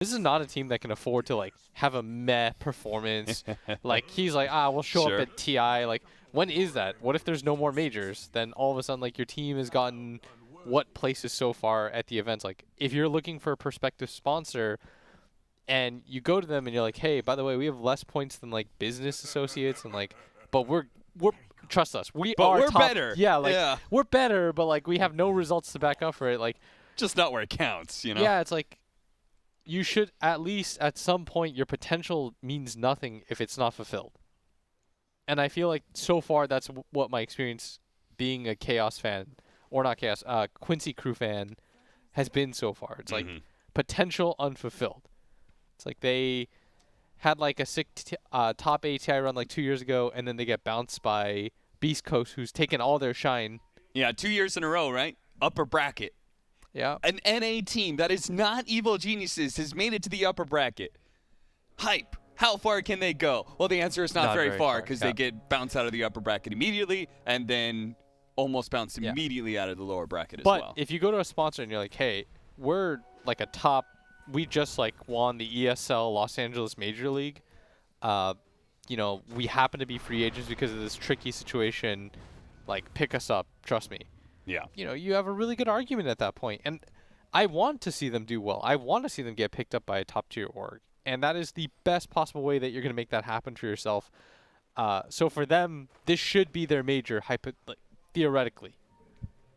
This is not a team that can afford to like have a meh performance. Like he's like, we'll show up at TI. Like, when is that? What if there's no more majors? Then all of a sudden, like, your team has gotten what places so far at the events. Like, if you're looking for a prospective sponsor and you go to them and you're like, hey, by the way, we have less points than like business associates, and like, but we're trust us, we're top, better. Yeah, like we're better, but like we have no results to back up for it. Like, just not where it counts, you know? Yeah, it's like, you should at least at some point, your potential means nothing if it's not fulfilled. And I feel like so far that's what my experience being a Chaos fan, or not Chaos, Quincy crew fan has been so far. It's like potential unfulfilled. It's like they had like a sick top ATI run like 2 years ago, and then they get bounced by Beast Coast, who's taken all their shine. Yeah, 2 years in a row, right? Upper bracket. Yeah. An NA team that is not Evil Geniuses has made it to the upper bracket. Hype. How far can they go? Well, the answer is not very far, because they get bounced out of the upper bracket immediately and then almost bounced immediately out of the lower bracket as well. But if you go to a sponsor and you're like, hey, we're like a top, we just like won the ESL Los Angeles Major League. You know, we happen to be free agents because of this tricky situation. Like, pick us up. Trust me. Yeah. You know, you have a really good argument at that point. And I want to see them do well. I want to see them get picked up by a top-tier org. And that is the best possible way that you're going to make that happen for yourself. So for them, this should be their major, theoretically.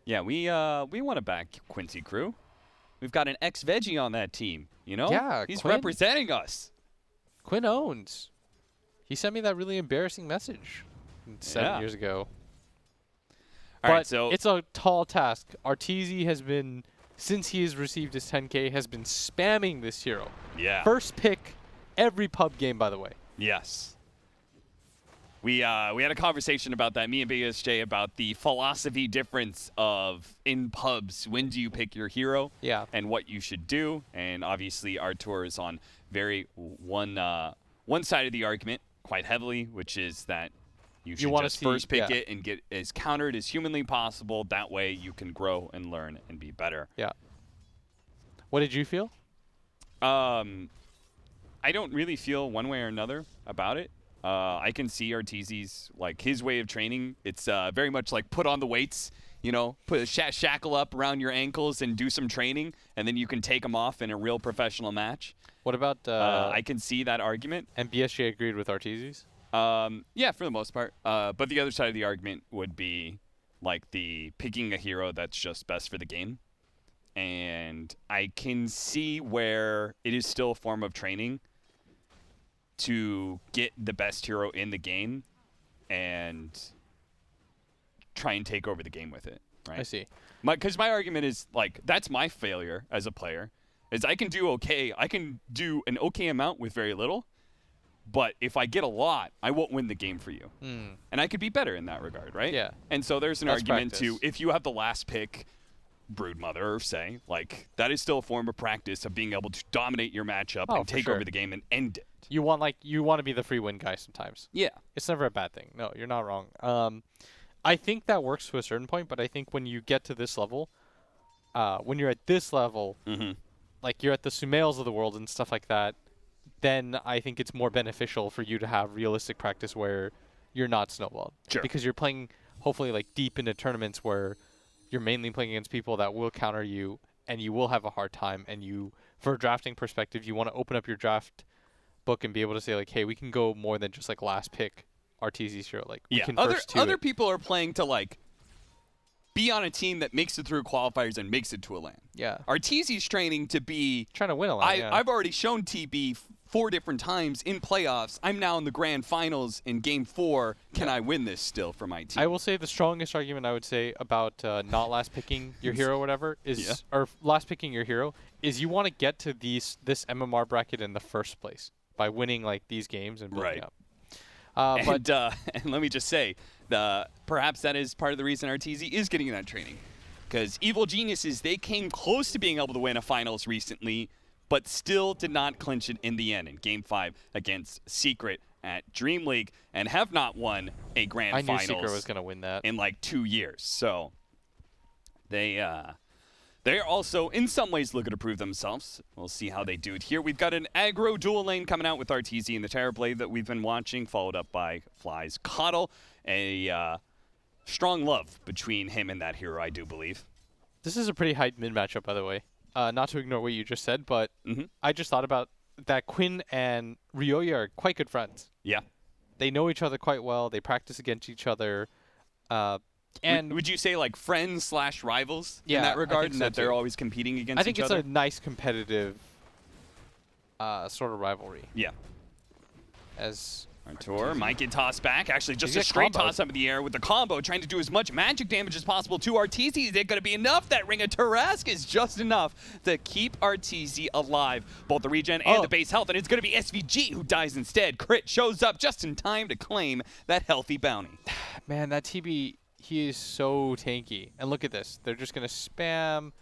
Yeah, we want to back Quincy crew. We've got an ex-veggie on that team, you know? Yeah, he's Quinn, representing us. Quinn owns. He sent me that really embarrassing message 7 years ago. But so it's a tall task. Arteezy has been, since he has received his 10K, has been spamming this hero. Yeah. First pick every pub game, by the way. Yes. We had a conversation about that, me and BSJ, about the philosophy difference of in pubs, when do you pick your hero and what you should do. And obviously Artur is on very one side of the argument quite heavily, which is that you should just first pick it and get as countered as humanly possible. That way you can grow and learn and be better. Yeah. What did you feel? I don't really feel one way or another about it. I can see Arteezy's, like, his way of training. It's very much like put on the weights, you know, put a shackle up around your ankles and do some training, and then you can take them off in a real professional match. What about... I can see that argument. And BSJ agreed with Arteezy's? Yeah, for the most part. But the other side of the argument would be, like, the picking a hero that's just best for the game. And I can see where it is still a form of training to get the best hero in the game and try and take over the game with it, right? I see. Because my argument is, like, that's my failure as a player, is I can do okay. I can do an okay amount with very little, but if I get a lot, I won't win the game for you. And I could be better in that regard, right? Yeah. And so there's an argument to, if you have the last pick, Broodmother, say, like, that is still a form of practice of being able to dominate your matchup and take over the game and end it. You want to be the free win guy sometimes. Yeah. It's never a bad thing. No, you're not wrong. I think that works to a certain point, but I think when you get to this level, when you're at this level, like you're at the Sumails of the world and stuff like that, then I think it's more beneficial for you to have realistic practice where you're not snowballed. Sure. Because you're playing, hopefully, like, deep into tournaments where you're mainly playing against people that will counter you, and you will have a hard time. And you, for a drafting perspective, you want to open up your draft book and be able to say, like, hey, we can go more than just, like, last pick Arteezy's hero. Like, we can other people are playing to, like, be on a team that makes it through qualifiers and makes it to a LAN. Yeah. Arteezy's training to be... trying to win a LAN, I've already shown TB 4 different times in playoffs. I'm now in the grand finals in game 4. Can I win this still for my team? I will say the strongest argument I would say about not last picking your hero or whatever is, or last picking your hero, is you want to get to this MMR bracket in the first place by winning, like, these games and building up. And let me just say, perhaps that is part of the reason Arteezy is getting that training. Because Evil Geniuses, they came close to being able to win a finals recently, but still did not clinch it in the end in Game 5 against Secret at Dream League, and have not won a grand finals. I knew Secret was going to win that in like 2 years. So they They're also, in some ways, looking to prove themselves. We'll see how they do it here. We've got an aggro dual lane coming out with RTZ in the Terror Blade that we've been watching, followed up by Fly's Coddle. A strong love between him and that hero, I do believe. This is a pretty high mid matchup, by the way. Not to ignore what you just said, but I just thought about that Quinn and Ryoya are quite good friends. Yeah. They know each other quite well. They practice against each other. And would you say like friends / rivals in that regard, and so that they're always competing against each other? I think it's a nice competitive sort of rivalry. Yeah. As Artur might get tossed back. Actually, just a straight toss up in the air with the combo, trying to do as much magic damage as possible to RTZ. Is it going to be enough? That Ring of Tarrasque is just enough to keep RTZ alive. Both the regen and the base health, and it's going to be SVG who dies instead. Crit shows up just in time to claim that healthy bounty. Man, that TB, he is so tanky. And look at this. They're just going to spam,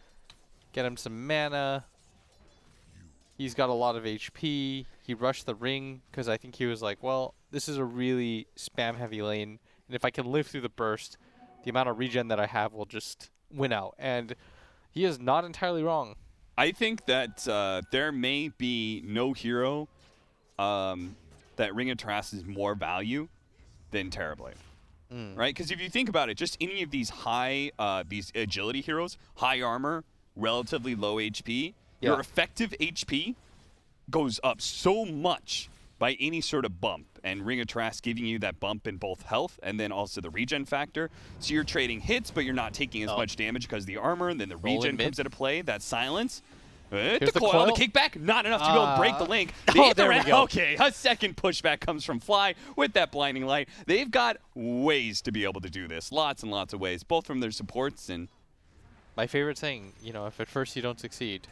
get him some mana. He's got a lot of HP. He rushed the ring because I think he was like, well, this is a really spam-heavy lane. And if I can live through the burst, the amount of regen that I have will just win out. And he is not entirely wrong. I think that there may be no hero that Ring of Tarrasque is more value than Terrorblade. Right? Because if you think about it, just any of these these agility heroes, high armor, relatively low HP, your effective HP goes up so much by any sort of bump, and Ring of Tarrasque giving you that bump in both health and then also the regen factor. So you're trading hits, but you're not taking as much damage because of the armor, and then the regen comes into play, that silence. The coil, the kickback, not enough to be able to break the link. There we go. Okay, a second pushback comes from Fly with that blinding light. They've got ways to be able to do this, lots and lots of ways, both from their supports and... My favorite saying, you know, if at first you don't succeed...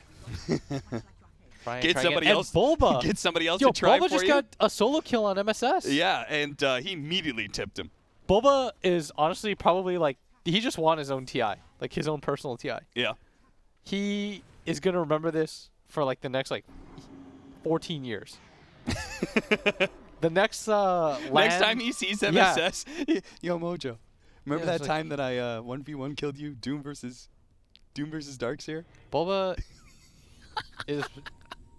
Get somebody else. Bulba. Get somebody else to try Bulba for you. just got a solo kill on MSS. Yeah, and he immediately tipped him. Bulba is honestly probably like, he just won his own TI, like his own personal TI. Yeah. He is going to remember this for like the next like 14 years. The next next time he sees MSS, yo Mojo, remember that time that I 1v1 killed you, Doom versus Darkseer? Bulba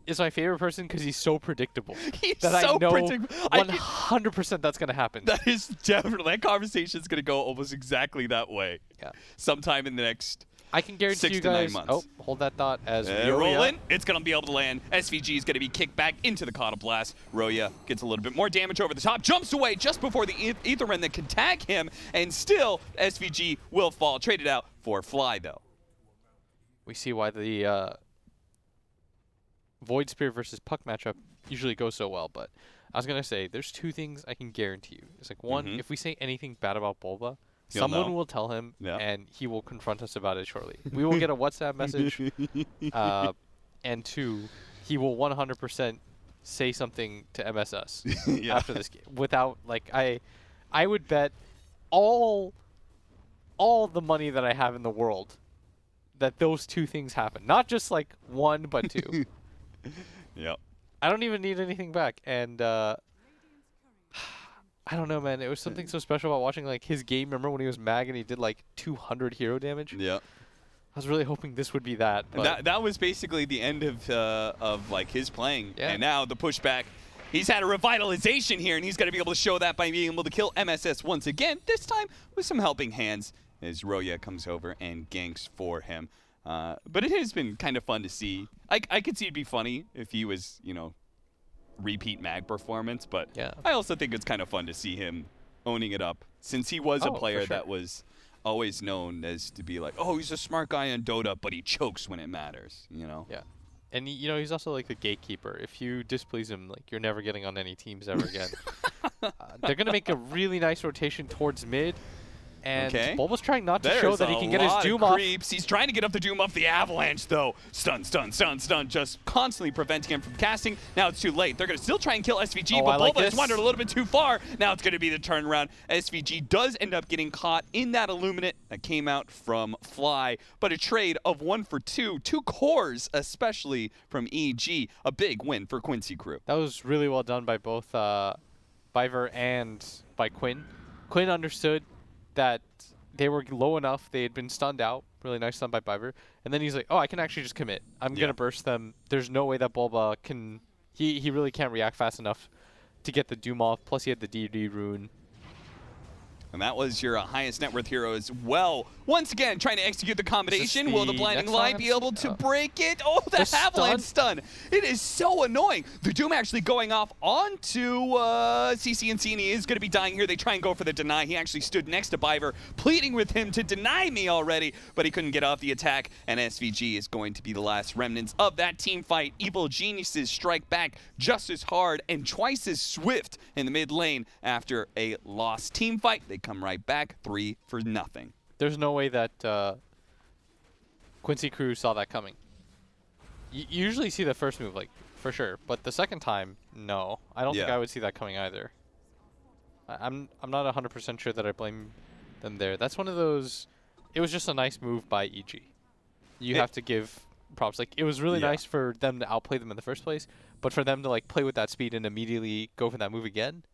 is my favorite person because he's so predictable. He's so predictable. 100% that's going to happen. That is definitely, that conversation is going to go almost exactly that way. Yeah. Sometime in the next I can guarantee 6 you to 9 guys. months. Oh, hold that thought as rolling. It's going to be able to land. SVG is going to be kicked back into the Coddle Blast. Roya gets a little bit more damage over the top, jumps away just before the Aetherman that can tag him, and still SVG will fall. Traded out for Fly, though. We see why the Void Spear versus Puck matchup usually goes so well, but I was going to say, there's two things I can guarantee you. It's like, one, if we say anything bad about Bulba, someone will tell him, and he will confront us about it shortly. We will get a WhatsApp message, and two, he will 100% say something to MSS after this game. Without, like, I would bet all the money that I have in the world that those two things happen. Not just, like, one, but two. Yep. I don't even need anything back, and I don't know, man. It was something so special about watching like his game. Remember when he was Mag and he did like 200 hero damage? Yeah. I was really hoping this would be that. But that was basically the end of like his playing, and now the pushback. He's had a revitalization here, and he's going to be able to show that by being able to kill MSS once again. This time with some helping hands as Roya comes over and ganks for him. But it has been kind of fun to see. I could see it'd be funny if he was, you know, repeat Mag performance, but I also think it's kind of fun to see him owning it up, since he was a player that was always known as to be like, oh, he's a smart guy in Dota, but he chokes when it matters, you know? Yeah. And, you know, he's also like the gatekeeper. If you displease him, like, you're never getting on any teams ever again. They're going to make a really nice rotation towards mid. And Bulba's trying not to show that he can get his Doom off. He's trying to get up the Doom off the Avalanche, though. Stun, just constantly preventing him from casting. Now it's too late. They're going to still try and kill SVG, but Bulba has wandered a little bit too far. Now it's going to be the turnaround. SVG does end up getting caught in that Illuminate that came out from Fly, but a trade of 1 for 2. 2 cores, especially from EG. A big win for Quincy crew. That was really well done by both Biver and by Quinn. Quinn understood that they were low enough, they had been stunned out, Really nice stun by Biver. And then he's like, oh, I can actually just commit. I'm going to burst them. There's no way that Bulba can... He really can't react fast enough to get the Doom off. Plus, he had the DD rune. And that was your highest net worth hero as well. Once again, trying to execute the combination. Will the Blinding Light be able to break it? Oh, the Avalanche stun. It is so annoying. The Doom actually going off onto CCNC, and he is going to be dying here. They try and go for the deny. He actually stood next to Biver, pleading with him to deny me already, but he couldn't get off the attack, and SVG is going to be the last remnants of that team fight. Evil Geniuses strike back just as hard and twice as swift in the mid lane after a lost team fight. They come right back 3-0. There's no way that Quincy crew saw that coming. You usually see the first move, like, for sure. But the second time, no. I don't think I would see that coming either. I'm not 100% sure that I blame them there. That's one of those... It was just a nice move by EG. You have to give props. Like, it was really nice for them to outplay them in the first place. But for them to, like, play with that speed and immediately go for that move again,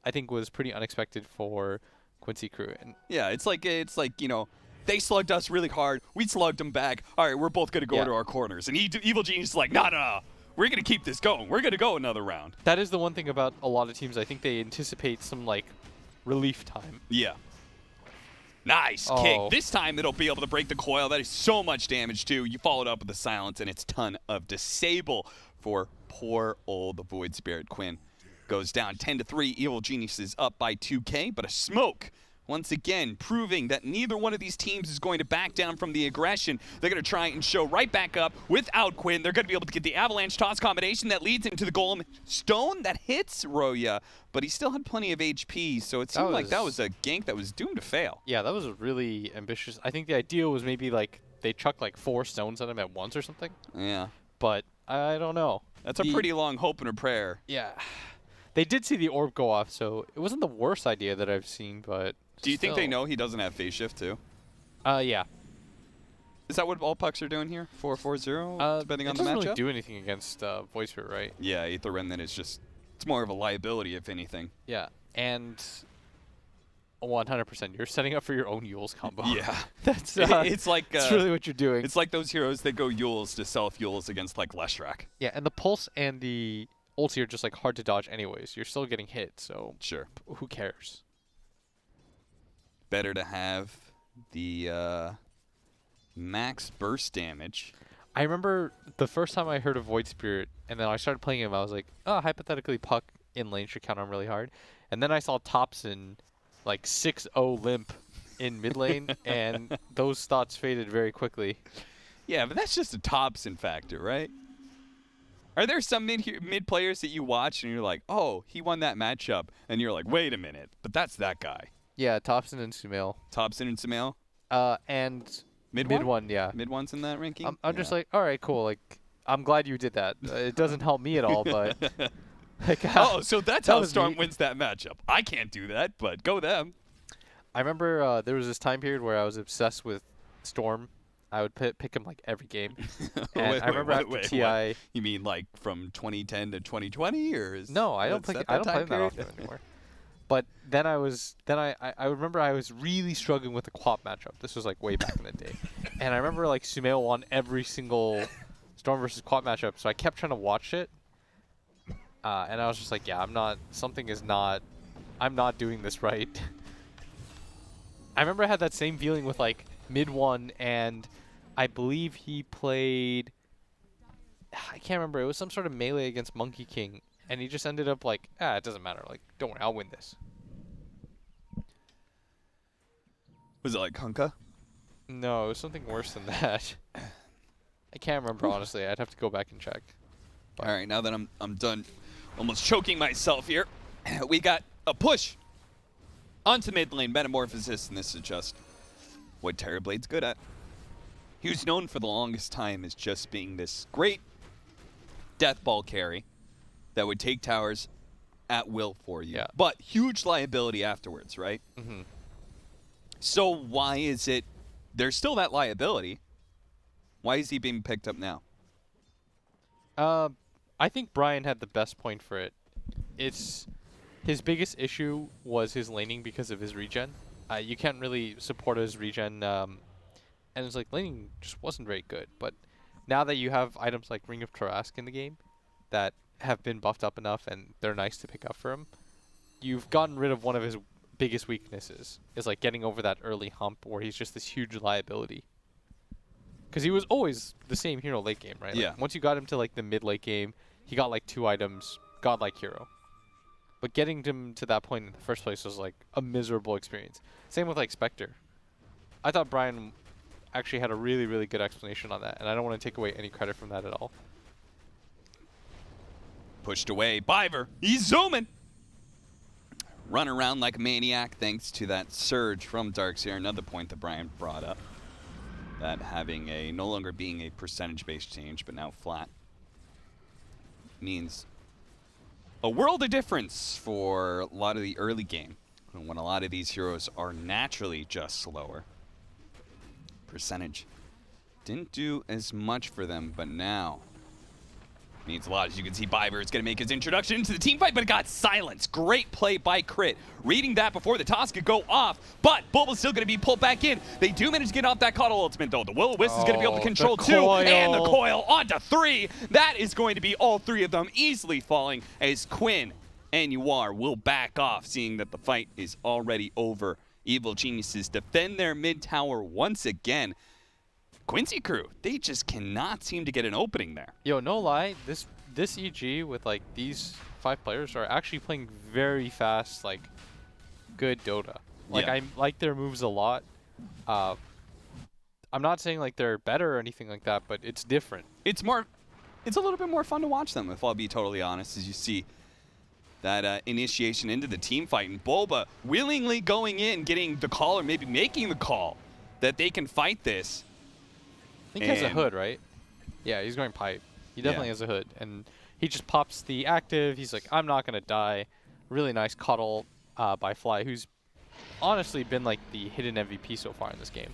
I think was pretty unexpected for Quincy crew. And yeah, it's like you know, they slugged us really hard. We slugged them back. All right, we're both going to go to our corners. And Evil Genius is like, no. We're going to keep this going. We're going to go another round. That is the one thing about a lot of teams. I think they anticipate some, like, relief time. Yeah. Nice kick. This time it'll be able to break the coil. That is so much damage, too. You followed up with the silence, and it's ton of disable for poor old Void Spirit. Quinn goes down 10-3. Evil Geniuses up by 2K, but a smoke. Once again, proving that neither one of these teams is going to back down from the aggression. They're going to try and show right back up without Quinn. They're going to be able to get the Avalanche toss combination that leads into the Golem Stone that hits Roya, but he still had plenty of HP, so it seemed like that was a gank that was doomed to fail. Yeah, that was really ambitious. I think the idea was maybe like they chuck like 4 stones at him at once or something. Yeah. But I don't know. That's a pretty long hope and a prayer. Yeah. They did see the orb go off, so it wasn't the worst idea that I've seen, but do you think they know he doesn't have phase shift too? Yeah. Is that what all pucks are doing here? 4-4-0, depending on the matchup? It doesn't really do anything against Void Spirit, right? Yeah, Aether Remnant is just, it's more of a liability, if anything. Yeah, and 100%, you're setting up for your own Yules combo. Yeah. That's it's like it's really what you're doing. It's like those heroes that go Yules to self-Yules against like Leshrac. Yeah, and the Pulse and the ulti are just like hard to dodge anyways. You're still getting hit, so sure. Who cares? Better to have the max burst damage. I remember the first time I heard of Void Spirit, and then I started playing him, I was like, oh, hypothetically Puck in lane should count on really hard. And then I saw Thompson like 6-0 limp in mid lane, and those thoughts faded very quickly. Yeah, but that's just a Thompson factor, right? Are there some mid players that you watch and you're like, oh, he won that matchup, and you're like, wait a minute, but that's that guy. Yeah, Thompson and Sumail. Thompson and Sumail? And mid one, yeah. Mid one's in that ranking? I'm just like, all right, cool. Like, I'm glad you did that. It doesn't help me at all, but... like, oh, so that's how Storm wins that matchup. I can't do that, but go them. I remember there was this time period where I was obsessed with Storm. I would pick him like every game. And I remember after TI. What? You mean like from 2010 to 2020, or is no? I don't play. I don't play that often anymore. But then I remember I was really struggling with the Quap matchup. This was like way back in the day, and I remember like Sumail won every single Storm versus Quap matchup. So I kept trying to watch it, and I was just like, yeah, I'm not doing this right. I remember I had that same feeling with like mid one, and I believe he played, I can't remember, it was some sort of melee against Monkey King, and he just ended up like, it doesn't matter, like, don't worry, I'll win this. Was it like Hunka? No, it was something worse than that. I can't remember, honestly. I'd have to go back and check. But all right, now that I'm done almost choking myself here, we got a push onto mid lane, Metamorphosis, and this is just what Terrorblade's good at. He was known for the longest time as just being this great death ball carry that would take towers at will for you. Yeah. But huge liability afterwards, right? Mm-hmm. So why is it there's still that liability? Why is he being picked up now? I think Brian had the best point for it. It's his biggest issue was his laning because of his regen. You can't really support his regen and it's like laning just wasn't very good. But now that you have items like Ring of Trask in the game that have been buffed up enough and they're nice to pick up for him, you've gotten rid of one of his biggest weaknesses, is like getting over that early hump where he's just this huge liability. Because he was always the same hero late game, right? Yeah. Like once you got him to like the mid late game, he got like 2 items, godlike hero. But getting him to that point in the first place was like a miserable experience. Same with like Spectre. I thought Brian actually had a really, really good explanation on that, and I don't want to take away any credit from that at all. Pushed away. Biver. He's zooming. Run around like a maniac thanks to that surge from Darkseer. Another point that Brian brought up. That having a no longer being a percentage-based change, but now flat, means a world of difference for a lot of the early game, when a lot of these heroes are naturally just slower. Percentage didn't do as much for them, but now means a lot. As you can see, Biver is going to make his introduction into the team fight, but it got silenced. Great play by Crit. Reading that before the toss could go off, but Bulba's still going to be pulled back in. They do manage to get off that Cuddle ultimate, though. The Will-O-Wisp is going to be able to control 2, and the coil onto 3. That is going to be all 3 of them easily falling as Quinn and UR will back off, seeing that the fight is already over. Evil Geniuses defend their mid tower once again. Quincy crew, they just cannot seem to get an opening there. Yo, no lie, this EG with like these 5 players are actually playing very fast, like good Dota. Like I like their moves a lot. I'm not saying like they're better or anything like that, but it's different. It's a little bit more fun to watch them, if I'll be totally honest, as you see that initiation into the team fight, and Bulba willingly going in, getting the call, or maybe making the call that they can fight this. I think he has a hood, right? Yeah, he's going pipe. He definitely has a hood. And he just pops the active. He's like, I'm not going to die. Really nice cuddle by Fly, who's honestly been like the hidden MVP so far in this game.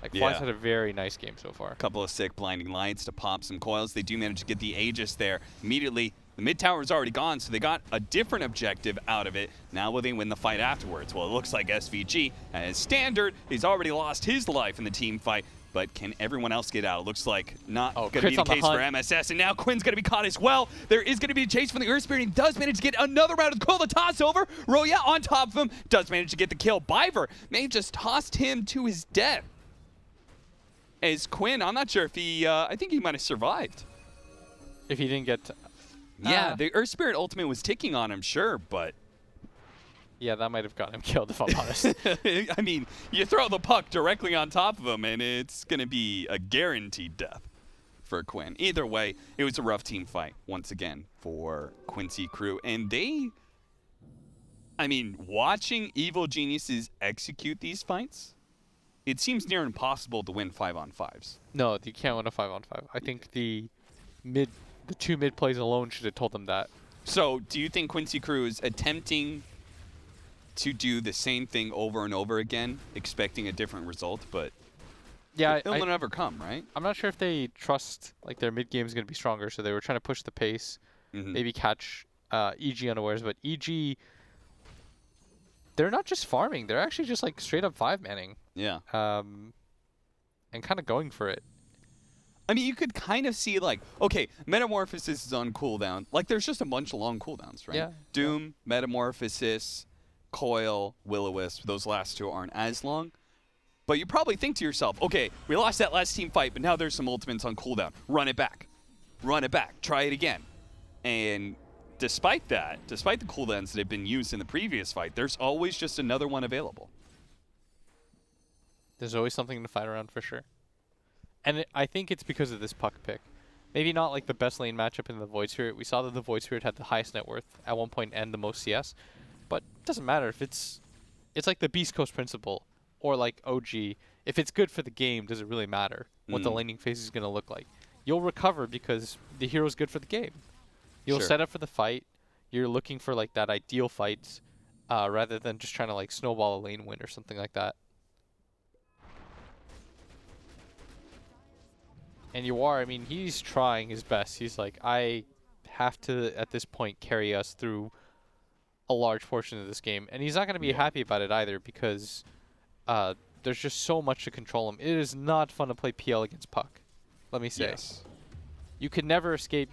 Like Fly's had a very nice game so far. A couple of sick blinding lights to pop some coils. They do manage to get the Aegis there. Immediately, the mid tower is already gone, so they got a different objective out of it. Now will they win the fight afterwards? Well, it looks like SVG, as standard, he's already lost his life in the team fight. But can everyone else get out? It looks like not going to be the case for MSS. And now Quinn's going to be caught as well. There is going to be a chase from the Earth Spirit. He does manage to get another round of the coil. The toss over. Roya on top of him. Does manage to get the kill. Biver may have just tossed him to his death. As Quinn, I'm not sure if he, I think he might have survived. If he didn't get... yeah, the Earth Spirit ultimate was ticking on him, sure, but... yeah, that might have gotten him killed, if I'm honest. I mean, you throw the puck directly on top of him, and it's going to be a guaranteed death for Quinn. Either way, it was a rough team fight, once again, for Quincy crew. And they... I mean, watching Evil Geniuses execute these fights, it seems near impossible to win 5-on-5s. No, you can't win a 5-on-5. I think the 2 mid plays alone should have told them that. So, do you think Quincy crew is attempting to do the same thing over and over again, expecting a different result, but yeah, it'll never come, right? I'm not sure if they trust like their mid game is going to be stronger, so they were trying to push the pace, maybe catch EG unawares, but EG, they're not just farming, they're actually just like straight up 5-manning. Yeah. And kind of going for it. I mean, you could kind of see like, okay, Metamorphosis is on cooldown. Like, there's just a bunch of long cooldowns, right? Yeah. Doom, Metamorphosis, Coil, Will-O-Wisp, those last 2 aren't as long. But you probably think to yourself, okay, we lost that last team fight, but now there's some ultimates on cooldown. Run it back. Run it back. Try it again. And despite that, despite the cooldowns that have been used in the previous fight, there's always just another one available. There's always something to fight around for sure. And I think it's because of this puck pick. Maybe not like the best lane matchup in the Void Spirit. We saw that the Void Spirit had the highest net worth at one point and the most CS. But it doesn't matter if it's like the Beast Coast principle or like OG. If it's good for the game, does it really matter what the laning phase is going to look like? You'll recover because the hero's good for the game. You'll set up for the fight. You're looking for like that ideal fight rather than just trying to like snowball a lane win or something like that. And I mean, he's trying his best. He's like, I have to, at this point, carry us through a large portion of this game. And he's not going to be happy about it either because there's just so much to control him. It is not fun to play PL against Puck. Let me say. Yes. You can never escape.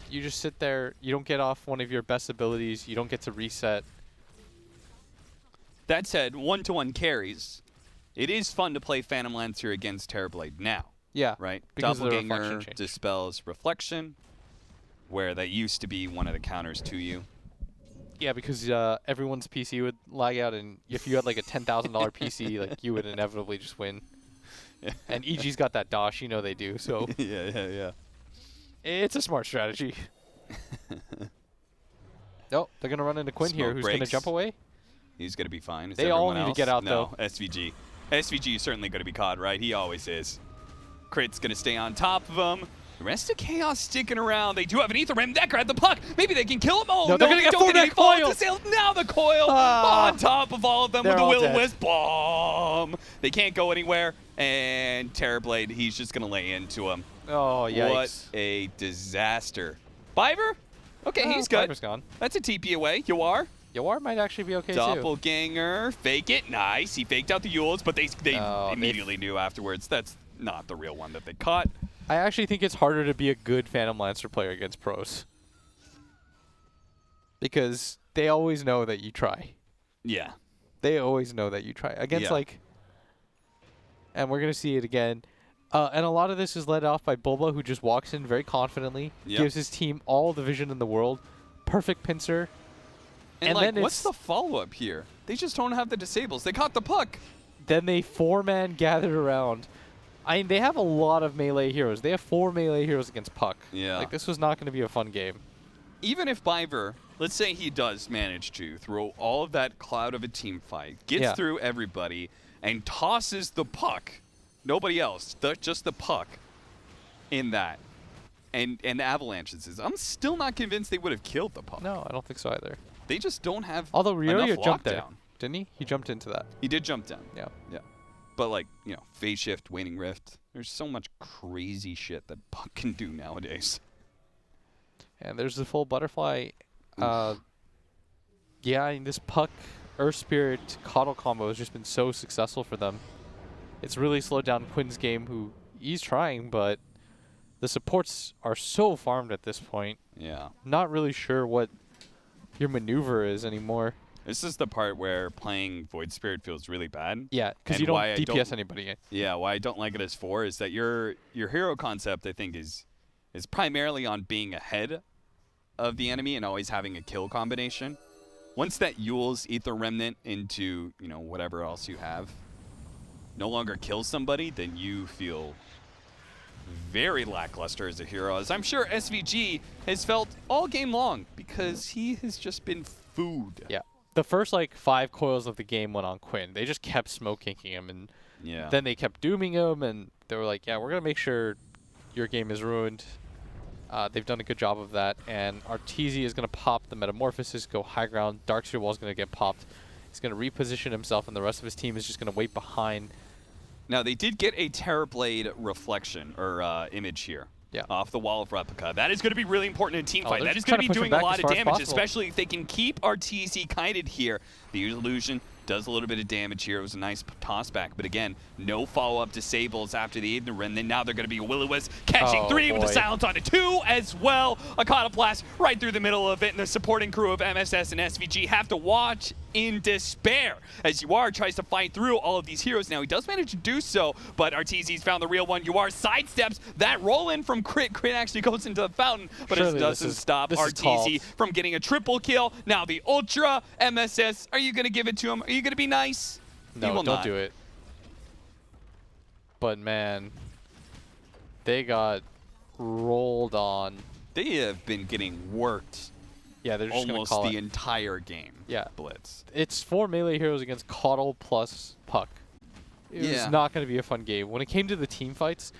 You just sit there. You don't get off one of your best abilities. You don't get to reset. That said, 1-to-1 carries. It is fun to play Phantom Lancer against Terrorblade now. Yeah. Right? Because Doppelganger dispels reflection, where that used to be one of the counters to you. Yeah, because everyone's PC would lag out, and if you had like a $10,000 PC, like you would inevitably just win. Yeah. And EG's got that DOS, you know they do. So yeah. It's a smart strategy. Nope, they're gonna run into Quinn here, who's gonna jump away. He's gonna be fine. They all need to get out though. SVG. SVG is certainly gonna be caught, right? He always is. Crit's gonna stay on top of him. The rest of Chaos sticking around. They do have an Ether Rim. That grabbed the puck. Maybe they can kill him. Oh, no, they're gonna get any coil. Now the coil on top of all of them with the Will-O-Wisp bomb. They can't go anywhere. And Terrorblade, he's just gonna lay into him. Oh, yikes. What a disaster. Biver? Okay, he's good. Biver's gone. That's a TP away. Yawar? Yawar might actually be okay Doppelganger. Fake it. Nice. He faked out the Yules, but they immediately knew afterwards that's not the real one that they caught. I actually think it's harder to be a good Phantom Lancer player against pros. Because they always know that you try. Yeah. They always know that you try. Against like... And we're going to see it again. And a lot of this is led off by Bulba, who just walks in very confidently, gives his team all the vision in the world, perfect pincer. And like, then what's the follow-up here? They just don't have the disables. They caught the puck. Then they 4-man gathered around. I mean, they have a lot of melee heroes. They have 4 melee heroes against Puck. Yeah. Like, this was not going to be a fun game. Even if Biver, let's say he does manage to throw all of that cloud of a team fight, gets through everybody, and tosses the puck, nobody else, just the puck in that, and avalanches, I'm still not convinced they would have killed the puck. No, I don't think so either. They just don't have Although Ryoyo jumped down. there, didn't he? He jumped into that. He did jump down. Yeah. Yeah. But like, you know, phase shift, waning rift. There's so much crazy shit that Puck can do nowadays. And there's the full butterfly. Yeah, I mean, this Puck Earth Spirit Coddle combo has just been so successful for them. It's really slowed down Quinn's game, who he's trying, but the supports are so farmed at this point. Yeah. Not really sure what your maneuver is anymore. This is the part where playing Void Spirit feels really bad. Yeah, because you don't DPS anybody. Yeah, why I don't like it as 4 is that your hero concept, I think, is primarily on being ahead of the enemy and always having a kill combination. Once that Yule's Ether Remnant into, you know, whatever else you have no longer kills somebody, then you feel very lackluster as a hero, as I'm sure SVG has felt all game long, because he has just been food. Yeah. The first, like, 5 coils of the game went on Quinn. They just kept smoke kinking him, and then they kept dooming him, and they were like, yeah, we're going to make sure your game is ruined. They've done a good job of that, and Arteezy is going to pop the Metamorphosis, go high ground. Darkseer Wall is going to get popped. He's going to reposition himself, and the rest of his team is just going to wait behind. Now, they did get a Terrorblade reflection, or image here. Yeah. Off the wall of Replica. That is going to be really important in a team fight. That is going to be doing a lot of damage, especially if they can keep Arteezy kited here. The illusion does a little bit of damage here. It was a nice toss back, but again, no follow-up disables after the Ignorant. Then now they're going to be Will-O-Wisp catching 3 with the silence on it, 2 as well. A Blast right through the middle of it, and the supporting crew of MSS and SVG have to watch in despair as Yawar tries to fight through all of these heroes. Now he does manage to do so, but Arteezy's found the real one. Yawar sidesteps that roll in from Crit. Crit actually goes into the fountain, but it doesn't stop Arteezy from getting a triple kill. Now the Ultra MSS, are you going to give it to him? Are you going to be nice? No, don't do it. But man, they got rolled on. They have been getting worked. Yeah, they're just almost call the entire game. Yeah, Blitz. It's 4 melee heroes against Coddle plus Puck. It was not going to be a fun game. When it came to the team fights,